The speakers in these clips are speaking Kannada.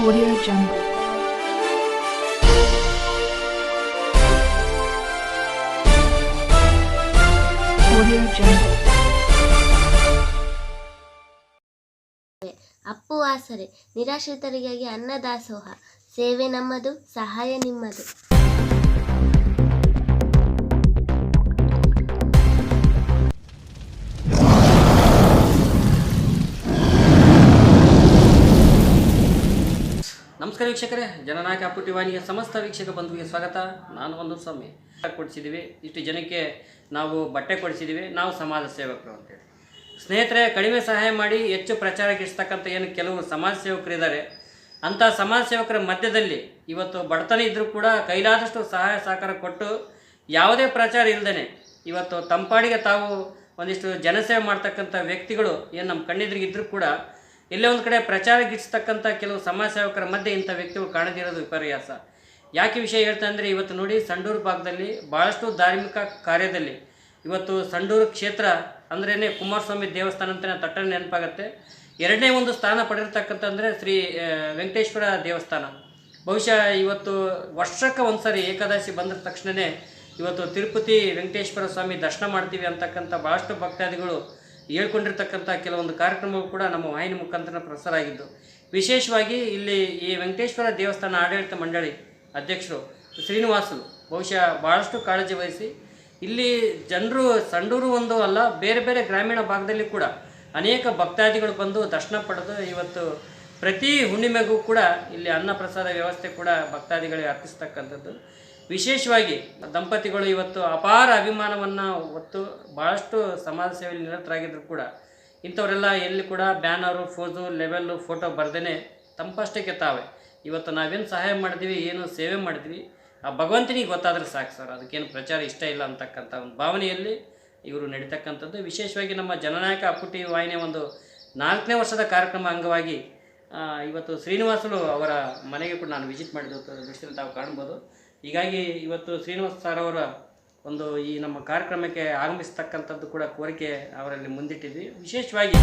Audio Jungle. Audio Jungle. Appu ಆಸರೆ ನಿರಾಶ್ರಿತರಿಗಾಗಿ ಅನ್ನದಾಸೋಹ ಸೇವೆ ನಮ್ಮದು ಸಹಾಯ ನಿಮ್ಮದು. ನಮಸ್ಕಾರ ವೀಕ್ಷಕರೇ, ಜನನಾಯಕ ಅಪ್ಪು ಟಿವಾಣಿಯ ಸಮಸ್ತ ವೀಕ್ಷಕ ಬಂಧುವಿಗೆ ಸ್ವಾಗತ. ನಾನು ಒಂದು ಸ್ವಾಮಿ ಕೊಡಿಸಿದ್ದೀವಿ, ಇಷ್ಟು ಜನಕ್ಕೆ ನಾವು ಬಟ್ಟೆ ಕೊಡಿಸಿದ್ದೀವಿ, ನಾವು ಸಮಾಜ ಸೇವಕರು ಅಂತೇಳಿ. ಸ್ನೇಹಿತರೆ, ಕಡಿಮೆ ಸಹಾಯ ಮಾಡಿ ಹೆಚ್ಚು ಪ್ರಚಾರಕ್ಕಿರ್ತಕ್ಕಂಥ ಏನು ಕೆಲವು ಸಮಾಜ ಸೇವಕರಿದ್ದಾರೆ, ಅಂಥ ಸಮಾಜ ಸೇವಕರ ಮಧ್ಯದಲ್ಲಿ ಇವತ್ತು ಬಡತನ ಇದ್ದರೂ ಕೂಡ ಕೈಲಾದಷ್ಟು ಸಹಾಯ ಸಹಕಾರ ಕೊಟ್ಟು ಯಾವುದೇ ಪ್ರಚಾರ ಇಲ್ಲದೇ ಇವತ್ತು ತಂಪಾಡಿಗೆ ತಾವು ಒಂದಿಷ್ಟು ಜನಸೇವೆ ಮಾಡ್ತಕ್ಕಂಥ ವ್ಯಕ್ತಿಗಳು ಏನು ನಮ್ಮ ಕಣ್ಣೆದುರಿಗಿದ್ದರೂ ಕೂಡ ಎಲ್ಲೇ ಒಂದು ಕಡೆ ಪ್ರಚಾರಕ್ಕಿರ್ತಕ್ಕಂಥ ಕೆಲವು ಸಮಾಜ ಸೇವಕರ ಮಧ್ಯೆ ಇಂಥ ವ್ಯಕ್ತಿಗಳು ಕಾಣದಿರೋದು ವಿಪರ್ಯಾಸ. ಯಾಕೆ ವಿಷಯ ಹೇಳ್ತಾ ಅಂದರೆ, ಇವತ್ತು ನೋಡಿ ಸಂಡೂರು ಭಾಗದಲ್ಲಿ ಭಾಳಷ್ಟು ಧಾರ್ಮಿಕ ಕಾರ್ಯದಲ್ಲಿ ಇವತ್ತು ಸಂಡೂರು ಕ್ಷೇತ್ರ ಅಂದ್ರೇ ಕುಮಾರಸ್ವಾಮಿ ದೇವಸ್ಥಾನ ಅಂತಲೇ ತಟ್ಟನೆ ನೆನಪಾಗುತ್ತೆ. ಎರಡನೇ ಒಂದು ಸ್ಥಾನ ಪಡೆದಿರ್ತಕ್ಕಂಥಂದರೆ ಶ್ರೀ ವೆಂಕಟೇಶ್ವರ ದೇವಸ್ಥಾನ. ಬಹುಶಃ ಇವತ್ತು ವರ್ಷಕ್ಕೆ ಒಂದು ಸಾರಿ ಏಕಾದಶಿ ಬಂದ ತಕ್ಷಣವೇ ಇವತ್ತು ತಿರುಪತಿ ವೆಂಕಟೇಶ್ವರ ಸ್ವಾಮಿ ದರ್ಶನ ಮಾಡ್ತೀವಿ ಅಂತಕ್ಕಂಥ ಭಾಳಷ್ಟು ಭಕ್ತಾದಿಗಳು ಹೇಳ್ಕೊಂಡಿರ್ತಕ್ಕಂಥ ಕೆಲವೊಂದು ಕಾರ್ಯಕ್ರಮಗಳು ಕೂಡ ನಮ್ಮ ವಾಹಿನಿ ಮುಖಾಂತರ ಪ್ರಸಾರ ಆಗಿದ್ದು. ವಿಶೇಷವಾಗಿ ಇಲ್ಲಿ ಈ ವೆಂಕಟೇಶ್ವರ ದೇವಸ್ಥಾನ ಆಡಳಿತ ಮಂಡಳಿ ಅಧ್ಯಕ್ಷರು ಶ್ರೀನಿವಾಸುಲು ಬಹುಶಃ ಭಾಳಷ್ಟು ಕಾಳಜಿ ವಹಿಸಿ ಇಲ್ಲಿ ಜನರು ಸಂಡೂರು ಒಂದು ಅಲ್ಲ, ಬೇರೆ ಬೇರೆ ಗ್ರಾಮೀಣ ಭಾಗದಲ್ಲಿ ಕೂಡ ಅನೇಕ ಭಕ್ತಾದಿಗಳು ಬಂದು ದರ್ಶನ ಪಡೆದು ಇವತ್ತು ಪ್ರತಿ ಹುಣ್ಣಿಮೆಗೂ ಕೂಡ ಇಲ್ಲಿ ಅನ್ನ ಪ್ರಸಾದ ವ್ಯವಸ್ಥೆ ಕೂಡ ಭಕ್ತಾದಿಗಳಿಗೆ ಅರ್ಪಿಸ್ತಕ್ಕಂಥದ್ದು. ವಿಶೇಷವಾಗಿ ದಂಪತಿಗಳು ಇವತ್ತು ಅಪಾರ ಅಭಿಮಾನವನ್ನು ಹೊತ್ತು ಭಾಳಷ್ಟು ಸಮಾಜ ಸೇವೆಯಲ್ಲಿ ನಿರತರಾಗಿದ್ದರೂ ಕೂಡ ಇಂಥವರೆಲ್ಲ ಎಲ್ಲಿ ಕೂಡ ಬ್ಯಾನರು, ಫೋಜು, ಲೆವೆಲ್ಲು, ಫೋಟೋ ಬರ್ದೇ ತಂಪಷ್ಟಕ್ಕೆ ತಾವೇ ಇವತ್ತು ನಾವೇನು ಸಹಾಯ ಮಾಡಿದ್ವಿ, ಏನು ಸೇವೆ ಮಾಡಿದ್ವಿ ಆ ಭಗವಂತನಿಗೆ ಗೊತ್ತಾದರೆ ಸಾಕು ಸರ್, ಅದಕ್ಕೇನು ಪ್ರಚಾರ ಇಷ್ಟ ಇಲ್ಲ ಅಂತಕ್ಕಂಥ ಒಂದು ಭಾವನೆಯಲ್ಲಿ ಇವರು ನಡೀತಕ್ಕಂಥದ್ದು. ವಿಶೇಷವಾಗಿ ನಮ್ಮ ಜನನಾಯಕ ಅಪ್ಪು ಟಿ ವಾಹಿನಿಯ ಒಂದು 4ನೇ ವರ್ಷದ ಕಾರ್ಯಕ್ರಮ ಅಂಗವಾಗಿ ಇವತ್ತು ಶ್ರೀನಿವಾಸುಲು ಅವರ ಮನೆಗೆ ಕೂಡ ನಾನು ವಿಸಿಟ್ ಮಾಡಿದ ದೃಷ್ಟಿಯಲ್ಲಿ ತಾವು ಕಾಣ್ಬೋದು. ಹೀಗಾಗಿ ಇವತ್ತು ಶ್ರೀನಿವಾಸ್ ಸರ್ ಅವರ ಒಂದು ಈ ನಮ್ಮ ಕಾರ್ಯಕ್ರಮಕ್ಕೆ ಆಗಮಿಸ್ತಕ್ಕಂಥದ್ದು ಕೂಡ ಕೋರಿಕೆ ಅವರಲ್ಲಿ ಮುಂದಿಟ್ಟಿದ್ವಿ. ವಿಶೇಷವಾಗಿ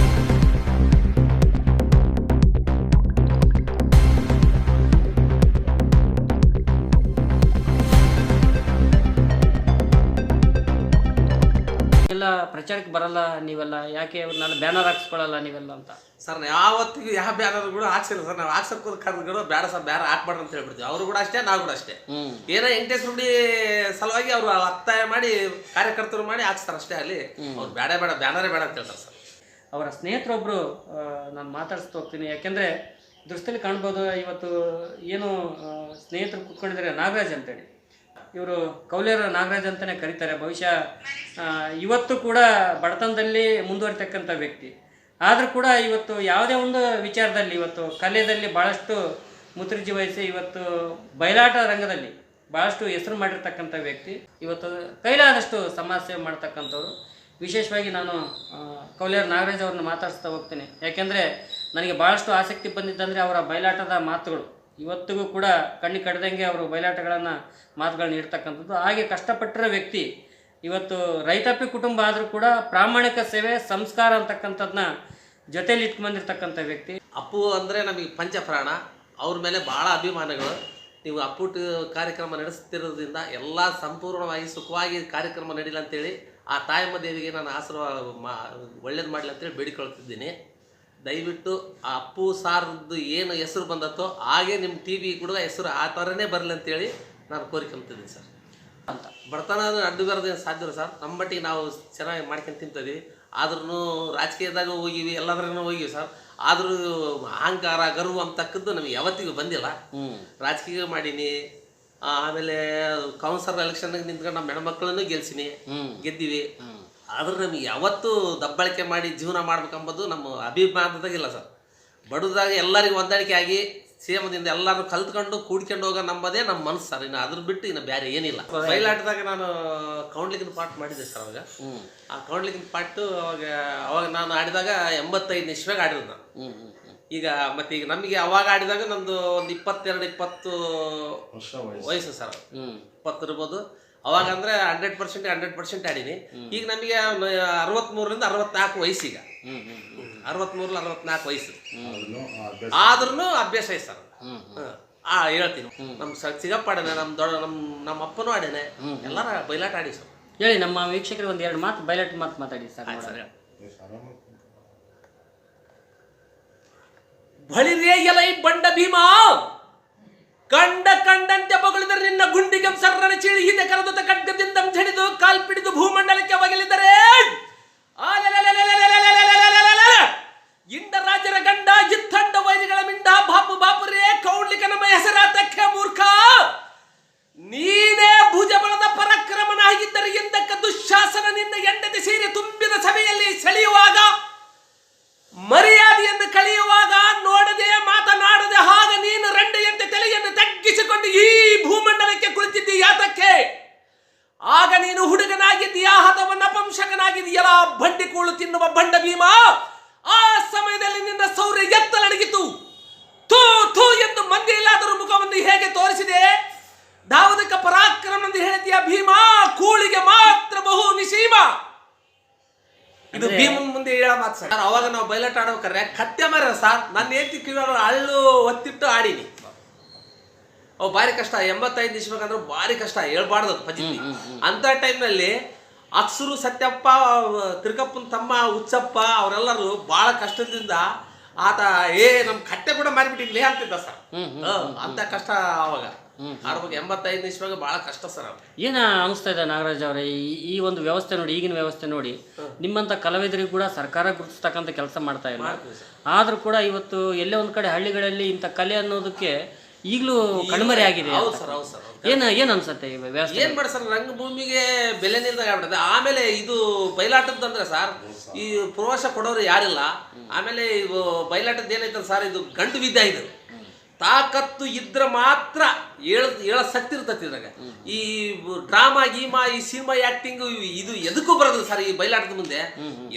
ಎಲ್ಲ ಪ್ರಚಾರಕ್ಕೆ ಬರಲ್ಲ ನೀವೆಲ್ಲ, ಯಾಕೆ ನಾನು ಬ್ಯಾನರ್ ಹಾಕ್ಸ್ಕೊಳ್ಳಲ್ಲ ನೀವೆಲ್ಲ ಅಂತ ಸರ್. ಯಾವತ್ತಿಗೂ ಯಾವ ಬ್ಯಾನರ್ ಕೂಡ ಹಾಕ್ಸಿಲ್ಲ ಸರ್. ನಾವು ಹಾಕ್ಸಕ್ಕೂ ಕರೆದು ಬೇಡ ಸರ್, ಬ್ಯಾನರ್ ಹಾಕ್ಬಾರ್ದು ಅಂತ ಹೇಳ್ಬಿಡ್ತೀವಿ. ಅವರು ಕೂಡ ಅಷ್ಟೇ, ನಾವು ಕೂಡ ಅಷ್ಟೇ. ಏನೋ ವೆಂಕಟೇಶ್ವರ ಸಲುವಾಗಿ ಅವರು ಒತ್ತಾಯ ಮಾಡಿ ಕಾರ್ಯಕರ್ತರು ಮಾಡಿ ಹಾಕ್ಸ್ತಾರೆ ಅಷ್ಟೇ. ಅಲ್ಲಿ ಅವ್ರು ಬೇಡ ಬ್ಯಾನರೇ ಬೇಡ ಅಂತ ಹೇಳ್ತಾರೆ ಸರ್. ಅವರ ಸ್ನೇಹಿತರೊಬ್ಬರು ನಾನು ಮಾತಾಡಿಸ್ತಾ ಹೋಗ್ತೀನಿ, ಯಾಕೆಂದರೆ ದೃಷ್ಟಿಯಲ್ಲಿ ಕಾಣ್ಬೋದು. ಇವತ್ತು ಏನು ಸ್ನೇಹಿತರು ಕೂತ್ಕೊಂಡಿದ್ದಾರೆ, ನಾಗರಾಜ್ ಅಂತೇಳಿ, ಇವರು ಕೌಲೇರ ನಾಗರಾಜ್ ಅಂತಲೇ ಕರೀತಾರೆ. ಬಹುಶಃ ಇವತ್ತು ಕೂಡ ಬಡತನದಲ್ಲಿ ಮುಂದುವರಿತಕ್ಕಂಥ ವ್ಯಕ್ತಿ ಆದರೂ ಕೂಡ ಇವತ್ತು ಯಾವುದೇ ಒಂದು ವಿಚಾರದಲ್ಲಿ ಇವತ್ತು ಕಲೆಯಲ್ಲಿ ಭಾಳಷ್ಟು ಮುತುರ್ಜಿ ವಹಿಸಿ ಇವತ್ತು ಬಯಲಾಟ ರಂಗದಲ್ಲಿ ಭಾಳಷ್ಟು ಹೆಸರು ಮಾಡಿರ್ತಕ್ಕಂಥ ವ್ಯಕ್ತಿ. ಇವತ್ತು ಕೈಲಾದಷ್ಟು ಸಮಾಜ ಸೇವೆ ಮಾಡ್ತಕ್ಕಂಥವ್ರು. ವಿಶೇಷವಾಗಿ ನಾನು ಕೌಲೇರ ನಾಗರಾಜ್ ಅವ್ರನ್ನ ಮಾತಾಡಿಸ್ತಾ ಹೋಗ್ತೀನಿ, ಯಾಕೆಂದರೆ ನನಗೆ ಭಾಳಷ್ಟು ಆಸಕ್ತಿ ಬಂದಿದ್ದಂದರೆ ಅವರ ಬಯಲಾಟದ ಮಾತುಗಳು. ಇವತ್ತಿಗೂ ಕೂಡ ಕಣ್ಣಿ ಕಡ್ದಂಗೆ ಅವರು ಬಯಲಾಟಗಳನ್ನು ಮಾತುಗಳನ್ನ ಇಡ್ತಕ್ಕಂಥದ್ದು. ಹಾಗೆ ಕಷ್ಟಪಟ್ಟಿರೋ ವ್ಯಕ್ತಿ ಇವತ್ತು ರೈತಾಪಿ ಕುಟುಂಬ ಆದರೂ ಕೂಡ ಪ್ರಾಮಾಣಿಕ ಸೇವೆ, ಸಂಸ್ಕಾರ ಅಂತಕ್ಕಂಥದ್ದನ್ನ ಜೊತೆಯಲ್ಲಿ ಇಟ್ಕೊಂಡ್ಬಂದಿರ್ತಕ್ಕಂಥ ವ್ಯಕ್ತಿ. ಅಪ್ಪು ಅಂದರೆ ನಮಗೆ ಪಂಚಪ್ರಾಣ. ಅವ್ರ ಮೇಲೆ ಭಾಳ ಅಭಿಮಾನಗಳು. ನೀವು ಅಪ್ಪು ಕಾರ್ಯಕ್ರಮ ನಡೆಸ್ತಿರೋದ್ರಿಂದ ಎಲ್ಲ ಸಂಪೂರ್ಣವಾಗಿ ಸುಖವಾಗಿ ಕಾರ್ಯಕ್ರಮ ನಡೀಲಿ ಅಂತೇಳಿ ಆ ತಾಯಮ್ಮ ದೇವಿಗೆ ನಾನು ಒಳ್ಳೇದು ಮಾಡಲಿ ಅಂತೇಳಿ ಬೇಡಿಕೊಳ್ತಿದ್ದೀನಿ. ದಯವಿಟ್ಟು ಆ ಅಪ್ಪು ಸಾರ್ದು ಏನು ಹೆಸರು ಬಂದತ್ತೋ ಹಾಗೆ ನಿಮ್ಮ ಟಿ ವಿ ಕೂಡ ಹೆಸರು ಆ ಥರನೇ ಬರಲಿ ಅಂತೇಳಿ ನಾನು ಕೋರಿಕೊಂತಿದ್ದೀನಿ ಸರ್. ಅಂತ ಬಡತನ ಅಡ್ಡು ಬರೋದೇನು ಸಾಧ್ಯ ಇಲ್ಲ ಸರ್. ನಮ್ಮ ಮಟ್ಟಿಗೆ ನಾವು ಚೆನ್ನಾಗಿ ಮಾಡ್ಕೊಂಡು ತಿಂತೀವಿ. ಆದ್ರೂ ರಾಜಕೀಯದಾಗ ಹೋಗಿವಿ, ಎಲ್ಲದ್ರೂ ಹೋಗಿವಿ ಸರ್. ಆದರೂ ಅಹಂಕಾರ, ಗರ್ವ ಅಂತಕ್ಕದ್ದು ನಮಗೆ ಯಾವತ್ತಿಗೂ ಬಂದಿಲ್ಲ. ರಾಜಕೀಯ ಮಾಡೀನಿ, ಆಮೇಲೆ ಕೌನ್ಸಿಲರ್ ಎಲೆಕ್ಷನ್ಗೆ ನಿಂತ್ಕೊಂಡು ನಮ್ಮ ಹೆಣ್ಮಕ್ಳನ್ನು ಗೆದ್ದೀವಿ. ಆದ್ರೆ ನಮಗೆ ಯಾವತ್ತೂ ದಬ್ಬಳಿಕೆ ಮಾಡಿ ಜೀವನ ಮಾಡ್ಬೇಕಂಬುದು ನಮ್ಮ ಅಭಿಮಾನದಾಗಿಲ್ಲ ಸರ್. ಬಡದಾಗ ಎಲ್ಲರಿಗೂ ಹೊಂದಾಣಿಕೆ ಆಗಿ ಸೇಮದಿಂದ ಎಲ್ಲರೂ ಕಲ್ತ್ಕೊಂಡು ಕೂಡ್ಕೊಂಡು ಹೋಗೋ ನಂಬದೇ ನಮ್ಮ ಮನಸ್ಸು ಸರ್. ಇನ್ನು ಅದ್ರ ಬಿಟ್ಟು ಇನ್ನು ಬೇರೆ ಏನಿಲ್ಲ. ಬಯಲಾಟದಾಗ ನಾನು ಕೌಂಡ್ಲಿಗಿನ ಪಾಠ ಮಾಡಿದ್ದೆ ಸರ್. ಅವಾಗ ಆ ಕೌಂಡ್ಲಿಗಿನ ಪಾಠು ಅವಾಗ ನಾನು ಆಡಿದಾಗ 85 ಇಸ್ವಿಯಾಗ ಆಡಿರೋದು ನಾನು. ಈಗ ಮತ್ತೆ ಈಗ ನಮಗೆ ಅವಾಗ ಆಡಿದಾಗ ನಂದು ಒಂದು 22-20 ವಯಸ್ಸು ಸರ್. 20 ಇರ್ಬೋದು. ಅವಾಗ ಅಂದರೆ 100% ಆಡೀನಿ. ಈಗ ನಮಗೆ 63ರಿಂದ 64 ವಯಸ್ಸೀಗ. 63 64 ವಯಸ್ಸು ಆದ್ರೂ ಅಭ್ಯಾಸ ಐತೆ ಸರ್. ಹೇಳ್ತೀನಿ, ನಮ್ಮ ಸಿಗಪ್ಪ ಆಡೇನೆ, ನಮ್ಮ ಅಪ್ಪನೂ ಆಡೇನೆ, ಎಲ್ಲಾರ ಬಯಲಾಟ ಆಡಿ ಸರ್. ಹೇಳಿ ನಮ್ಮ ವೀಕ್ಷಕರಿಗೆ ಒಂದು 2 ಮಾತು ಬಯಲಾಟ ಮಾತು ಮಾತಾಡಿ ಸರ್. ಬಳಿರೇ ಎಲೈ ಬಂಡ ಭೀಮ, ಕಂಡಂತೆ ಬಗಳಿದರೆ ನಿನ್ನ ಗುಂಡಿಗೆ ಸರ್ರನ ಚೀಳಿ ಹಿಂದೆ ಕರೆದುತ್ತ ಖಡ್ಗದಿಂದ ಹಿಡಿದು ಕಾಲ್ಪಿಡಿದು ಭೂಮಂಡಲಕ್ಕೆ ಒಗಲಿದರೆ ಇಂಡ ರಾಜರ ಗಂಡ ಇತ್ತಂಡ ವೈರಿಗಳ ಮಿಂಡ ಬಾಪುರೇ ಕೌಡ್ಲಿಕ ನಮ್ಮ ಹೆಸರಾತಕ್ಕೆ ಮೂರ್ಖ. ನೀನೇ ಭುಜಬಲದ ಪರಾಕ್ರಮನಾಗಿದ್ದರೆ ಎಂದಕ್ಕ ದುಶ್ಯಾಸನ ನಿನ್ನ ಎಂಡತೆ ಸೀರೆ ತುಂಬಿದ ಸಭೆಯಲ್ಲಿ ಸೆಳೆಯುವಾಗ, ಮರ್ಯಾದೆಯನ್ನು ಕಳೆಯುವಾಗ ನೋಡದೆ ಮಾತನಾಡದೆ ಹಾಗ ನೀನು ರಂಡೆಯಂತೆ ತಲೆಯನ್ನು ತಗ್ಗಿಸಿಕೊಂಡು ಈ ಭೂಮಂಡಲಕ್ಕೆ ಕುಳಿತಿದ್ದಿ ಯಾತಕ್ಕೆ? ಆಗ ನೀನು ಹುಡುಗನಾಗಿದ್ದೀಯಾ ಅಥವಾ ನಪಂಸಕನಾಗಿದೆಯಲ್ಲ ಬಂಡಿ ಕೂಳು ತಿನ್ನುವ ಬಂಡ ಭೀಮ? ಆ ಸಮಯದಲ್ಲಿ ನಿನ್ನ ಸೌರ್ಯ ಎತ್ತಲಡಗಿತು. ಥೂ ಥೂ ಎಂದು ಮಂದಿ ಇಲ್ಲಾದರೂ ಮುಖವನ್ನು ಹೇಗೆ ತೋರಿಸಿದೆ? ದಾವದಕ ಪರಾಕ್ರಮನೆಂದು ಹೇಳ್ತೀಯ ಭೀಮ, ಕೂಳಿಗೆ ಮಾತ್ರ ಬಹು ನಿಸೀಮ. ಇದು ಭೀಮನ್ ಮುಂದೆ ಹೇಳ ಮಾತು ಸರ್. ಅವಾಗ ನಾವು ಬಯಲಾಟ ಆಡ್ಬೇಕಾರೆ ಕತ್ತೆ ಮರ ಸರ್, ನನ್ನ ಏತಿ ಕಿವಿಗಳು ಅಳ್ಳು ಒತ್ತಿಟ್ಟು ಆಡೀನಿ. ಅವು ಭಾರಿ ಕಷ್ಟ, 85 ನಿಮಿಷಬೇಕಂದ್ರೆ ಭಾರಿ ಕಷ್ಟ, ಹೇಳ್ಬಾರ್ದು ಪಜಿತಿ. ಅಂತ ಟೈಮ್ನಲ್ಲಿ ಅಕ್ಸರು ಸತ್ಯಪ್ಪ, ತಿರುಕಪ್ಪನ ತಮ್ಮ ಹುಚ್ಚಪ್ಪ ಅವರೆಲ್ಲರೂ ಬಹಳ ಕಷ್ಟದಿಂದ ಆತ ನಮ್ ಕಟ್ಟೆ ಕೂಡ ಮಾರಿಬಿಟ್ಟಿರ್ಲಿ ಅಂತಿದ್ದ ಸರ್. ಅಂತ ಕಷ್ಟ ಅವಾಗ ಆಡ್ಬೇಕು. 85 ನಿಮಿಷವಾಗ ಬಹಳ ಕಷ್ಟ ಸರ್. ಏನ ಅನಿಸ್ತಾ ಇದೆ ನಾಗರಾಜ್ ಅವರೇ, ಈ ಒಂದು ವ್ಯವಸ್ಥೆ ನೋಡಿ, ಈಗಿನ ವ್ಯವಸ್ಥೆ ನೋಡಿ, ನಿಮ್ಮಂತ ಕಲಾವಿದರಿಗೆ ಕೂಡ ಸರ್ಕಾರ ಗುರುತಿಸ್ತಕ್ಕಂಥ ಕೆಲಸ ಮಾಡ್ತಾ ಇಲ್ಲ. ಆದ್ರೂ ಕೂಡ ಇವತ್ತು ಎಲ್ಲೇ ಒಂದ್ ಕಡೆ ಹಳ್ಳಿಗಳಲ್ಲಿ ಇಂಥ ಕಲೆ ಅನ್ನೋದಕ್ಕೆ ಈಗಲೂ ಕಣ್ಮರೆ ಆಗಿದೆ. ಏನ್ ಅನ್ಸತ್ತೆ ವ್ಯವಸ್ಥೆ? ಏನ್ ಮಾಡಿ ಸರ್, ರಂಗಭೂಮಿಗೆ ಬೆಲೆ ನಿಲ್ದಾಗ ಆಗ್ಬಿಡುತ್ತೆ. ಆಮೇಲೆ ಇದು ಬಯಲಾಟದಂದ್ರೆ ಸರ್, ಈ ಪ್ರೋತ್ಸಾಹ ಕೊಡೋರು ಯಾರಿಲ್ಲ. ಆಮೇಲೆ ಇದು ಬಯಲಾಟದ ಏನೈತೆ ಸರ್, ಇದು ಗಂಡು ವಿದ್ಯೆ. ಇದು ತಾಕತ್ತು ಇದ್ರೆ ಮಾತ್ರ ಹೇಳ ಶಕ್ತಿ ಇರ್ತತಿ ಇದ್ರಾಗ. ಈ ಡ್ರಾಮಾ ಗೀಮಾ, ಈ ಸಿನಿಮಾ ಆಕ್ಟಿಂಗ್ ಇದು ಎದಕ್ಕೂ ಬರೋದಿಲ್ಲ ಸರ್ ಈ ಬಯಲಾಟದ ಮುಂದೆ.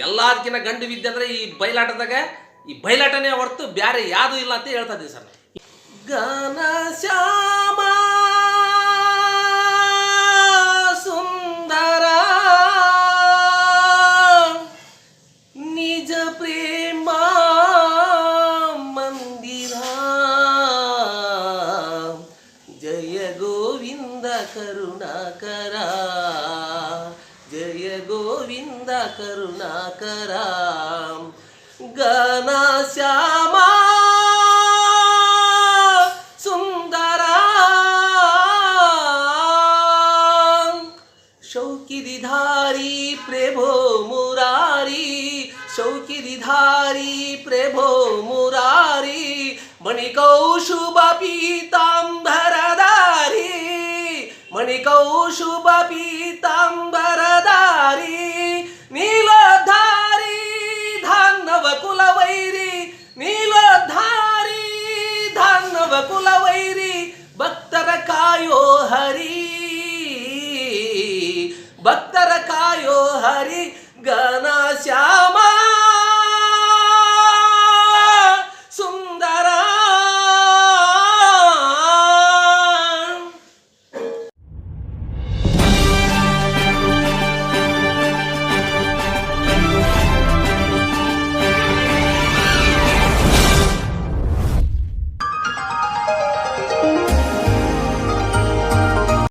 ಎಲ್ಲದಕ್ಕಿಂತ ಗಂಡು ವಿದ್ಯೆ ಅಂದ್ರೆ ಈ ಬಯಲಾಟದಾಗ ಈ ಬಯಲಾಟನೇ ಹೊರತು ಬ್ಯಾರೆ ಯಾವುದು ಇಲ್ಲ ಅಂತ ಹೇಳ್ತಾ ಇದ್ದೀವಿ ಸರ್. ಗಾನ ಶ್ಯಾಮ ಸುಂದರ ನಿಜ ಪ್ರೇಮ ಮಂದಿರ, ಜಯ ಗೋವಿಂದ ಕರುಣಾಕರ, ಜಯ ಗೋವಿಂದ ಕರುಣಾಕರ. ಗಾನ ಶ್ಯಾಮ ಸುಂದರ ಶೌಕಿರಿಧಾರಿ ಪ್ರಭೋ ಮುರಾರಿ, ಶೌಕಿರಿಧಾರಿ ಪ್ರಭೋ ಮುರಾರಿ, ಮಣಿಕೌಶುಭ ಪೀತಾಂಬರಧಾರಿ, ಮಣಿಕೌಶುಭ ಪೀತಾಂಬರಧಾರಿ, ನೀಲಧಾರಿ ಧಾನ್ನವ ಕುಲವೈರಿ, ನೀಲಧಾರಿ ಧಾನ್ನವ ಕುಲವೈರಿ, ಭಕ್ತರ ಕಾಯೋ ಹರಿ, ಭಕ್ತರ ಕಾಯೋ ಹರಿ. ಗಾನ